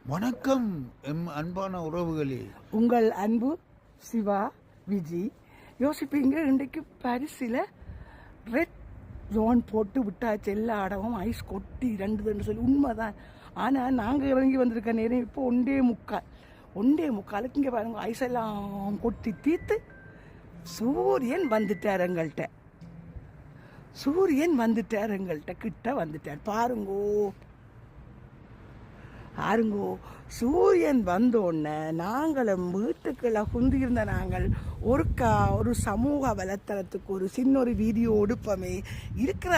வணக்கம் எம் அன்பான உறவுகளே. உங்கள் அன்பு சிவா விஜி. யோசிப்பீங்க, இன்றைக்கு பாரிஸில் ரெட் ஜோன் போட்டு விட்டாச்சு. எல்லா இடமும் ஐஸ் கொட்டி ரெண்டு சொல்லி உண்மைதான். ஆனால் நாங்கள் இறங்கி வந்திருக்க நேரம் இப்போ ஒன்றே முக்காலுக்கு இங்கே பாருங்க, ஐஸ் எல்லாம் கொட்டி தீர்த்து சூரியன் வந்துட்டார் எங்கள்கிட்ட கிட்ட வந்துட்டார். பாருங்கோ சூரியன் வந்தோடனே நாங்களும் வீட்டுக்குள்ள குந்திருந்த நாங்கள் ஒரு சமூக வலைத்தளத்துக்கு ஒரு சின்ன ஒரு வீடியோ எடுப்போமே, இருக்கிற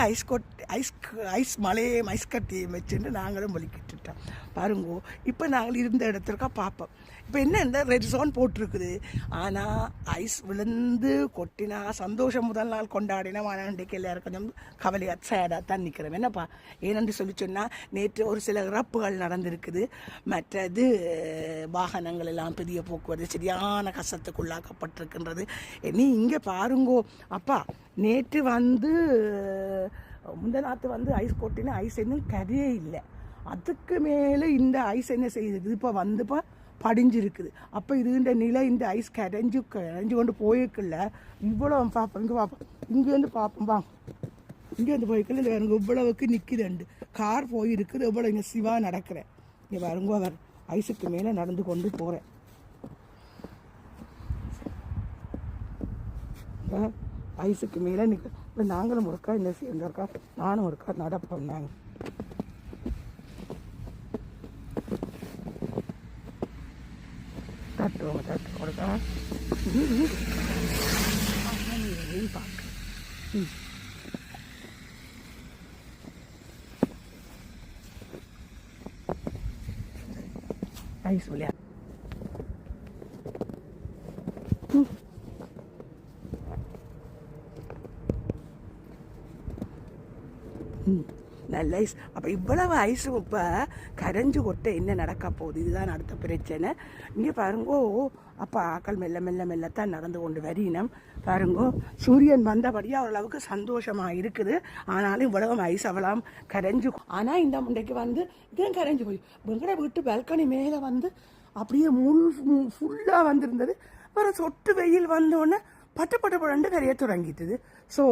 ஐஸ் மலையையும் ஐஸ் கட்டியும் வச்சுட்டு நாங்களும் ஒலிக்கிட்டுட்டோம். பாருங்கோ, இப்போ நாங்கள் இருந்த இடத்துக்கா பார்ப்போம். இப்போ என்ன இந்த ரெட் ஜோன் போட்டிருக்குது. ஆனால் ஐஸ் விழுந்து கொட்டினா சந்தோஷம் முதல் நாள் கொண்டாடினா. ஆனால் இன்றைக்கு எல்லாரும் கொஞ்சம் கவலையாக சேடாக தான் நிற்கிறோம். என்னப்பா ஏனென்று சொல்லி சொன்னால், நேற்று ஒரு சில இறப்புகள் நடந்திருக்குது. மற்றது வாகனங்கள் எல்லாம் பெரிய போக்குவரத்து சரியான கஷ்டத்துக்குள்ளாக்கப்பட்டிருக்கின்றது. நீ இங்கே பாருங்கோ அப்பா, நேற்று முந்தநாத்து ஐஸ் கொட்டினா ஐஸ் இன்னும் கரையே இல்லை. அதுக்கு மேலே இந்த ஐஸ் என்ன செய்யுது, இப்போ படிஞ்சிருக்குது. அப்போ இதுன்ற நிலை, இந்த ஐஸ் கரைஞ்சு கொண்டு போயிருக்குல்ல. இவ்வளோ பார்ப்போம், இங்கேருந்து பார்ப்போம் வாங்க. இங்கேருந்து போயிருக்கல எனக்கு இவ்வளவுக்கு நிற்குதுண்டு கார் போயிருக்குது. இவ்வளோ இங்கே சிவா நடக்கிறேன். இங்கே வருங்கோ, அவர் ஐஸுக்கு மேலே நடந்து கொண்டு போகிறேன். ஐஸுக்கு மேலே இப்போ நாங்களும் ஒருக்கா இந்த சேர்ந்து இருக்கா, நானும் ஒருக்கா நடப்போம். நாங்கள் தட்டுவோம் கொடுக்கா பார்க்க. ஐஸ் விளையா நல்ல ஐஸ். அப்போ இவ்வளவு ஐஸ் இப்போ கரைஞ்சு கொட்ட என்ன நடக்க போகுது, இதுதான் அடுத்த பிரச்சனை. இங்கே பாருங்கோ அப்போ ஆக்கள் மெல்லத்தான் நடந்து கொண்டு வரினம். பாருங்கோ, சூரியன் வந்தபடியாக ஓரளவுக்கு சந்தோஷமாக இருக்குது. ஆனாலும் இவ்வளவு ஐஸ் அவளாம் கரைஞ்சு. ஆனால் இந்த முண்டைக்கு இதுவும் கரைஞ்சு போய் வெங்கட வீட்டு பால்கனி மேலே அப்படியே ஃபுல்லாக வந்திருந்தது. அப்புறம் சொட்டு வெயில் வந்தோடனே பட்டு கரைய தொடங்கிட்டுது. ஸோ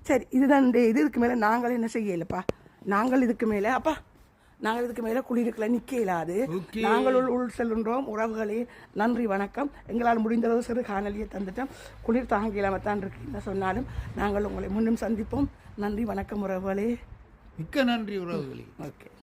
சரி, இதுதான் இதுக்கு மேலே நாங்கள் என்ன செய்யலப்பா. நாங்கள் இதுக்கு மேலே குளிருக்குள்ள நிற்க இயலாது. நாங்கள் உள் செல்கின்றோம். உறவுகளே, நன்றி வணக்கம். எங்களால் முடிந்தளவு சிறு காணொலியை தந்துட்டோம். குளிர் தாங்க இல்லாமல் தான் இருக்கு. என்ன சொன்னாலும் நாங்கள் உங்களை முன்னும் சந்திப்போம். நன்றி வணக்கம் உறவுகளே. மிக்க நன்றி உறவுகளே. ஓகே.